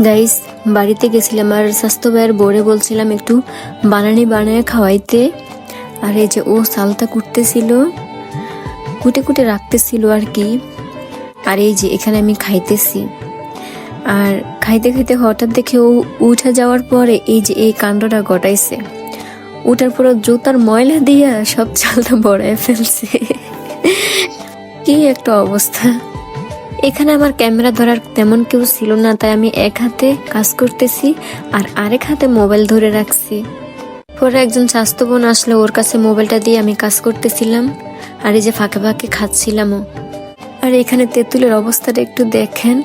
Guys, বাড়িতে গেছিলাম আর স্বাস্থ্য ভাইয়ের বোরে বলছিলাম একটু বানানি বানায় খাওয়াইতে। আর এই যে ও সালটা কুটতেছিল, কুটে কুটে রাখতেছিল আর কি। আর এই যে এখানে আমি খাইতেছি, আর খাইতে খাইতে হঠাৎ দেখে ও উঠে যাওয়ার পরে এই যে এই কাণ্ডটা ঘটাইছে। উঠার পর জুতার ময়লা দিয়া সব চালটা বড়ায় ফেলছে। কি একটা অবস্থা। এখানে আমার ক্যামেরা ধরার তেমন কেউ ছিল না, তাই আমি এক হাতে কাজ করতেছি আর আরেক হাতে মোবাইল ধরে রাখছি। পরে একজন স্বাস্থ্য বোন আসলে ওর কাছে মোবাইলটা দিয়ে আমি কাজ করতেছিলাম আর এই যে ফাঁকে ফাঁকে খাচ্ছিলামও। আর এখানে তেঁতুলের অবস্থাটা একটু দেখেন।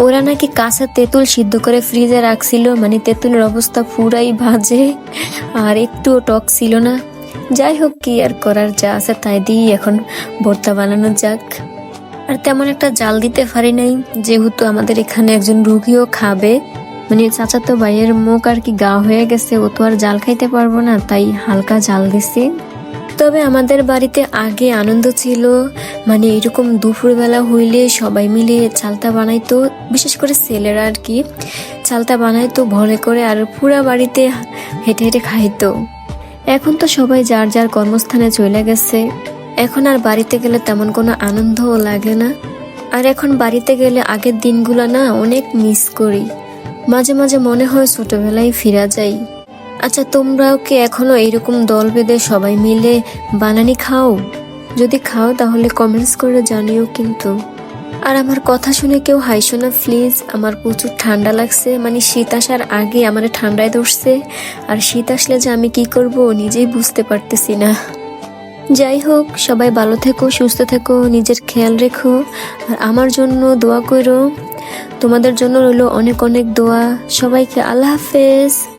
ওরা নাকি কাঁচা তেঁতুল সিদ্ধ করে ফ্রিজে রাখছিল, মানে তেঁতুলের অবস্থা পুরাই বাজে আর একটুও টক ছিল না। যাই হোক, কি আর করার, যা আছে তাই দিয়ে এখন ভর্তা বানানো যাক। আর তেমন একটা জাল দিতে পারি নাই, যেহেতু আমাদের এখানে একজন রুগীও খাবে, মানে চাচাতো ভাইয়ের মুখ আর কি গা হয়ে গেছে, ও তো আর জাল খাইতে পারবো না, তাই হালকা জাল দিছি। তবে আমাদের বাড়িতে আগে আনন্দ ছিল, মানে এরকম দুপুরবেলা হইলে সবাই মিলে চালতা বানাইতো, বিশেষ করে ছেলেরা আর কি চালতা বানাইতো ভরে করে, আর পুরা বাড়িতে হেঁটে হেঁটে খাইতো। এখন তো সবাই যার যার কর্মস্থানে চলে গেছে, এখন আর বাড়িতে গেলে তেমন কোনো আনন্দও লাগে না। আর এখন বাড়িতে গেলে আগের দিনগুলো না অনেক মিস করি, মাঝে মাঝে মনে হয় ছোটবেলায় ফিরা যাই। আচ্ছা, তোমরাও কি এখনো এইরকম দল বেঁধে সবাই মিলে বানানি খাও? যদি খাও তাহলে কমেন্টস করে জানিও কিন্তু। আর আমার কথা শুনে কেউ হাইসো না প্লিজ, আমার প্রচুর ঠান্ডা লাগছে, মানে শীত আসার আগে আমার ঠান্ডায় ধরছে, আর শীত আসলে যে আমি কি করব নিজেই বুঝতে পারতেছি না। যাই হোক, সবাই ভালো থেকো, সুস্থ থেকো, নিজের খেয়াল রেখো, আর আমার জন্য দোয়া করো। তোমাদের জন্য রইলো অনেক অনেক দোয়া। সবাইকে আল্লাহ হাফেজ।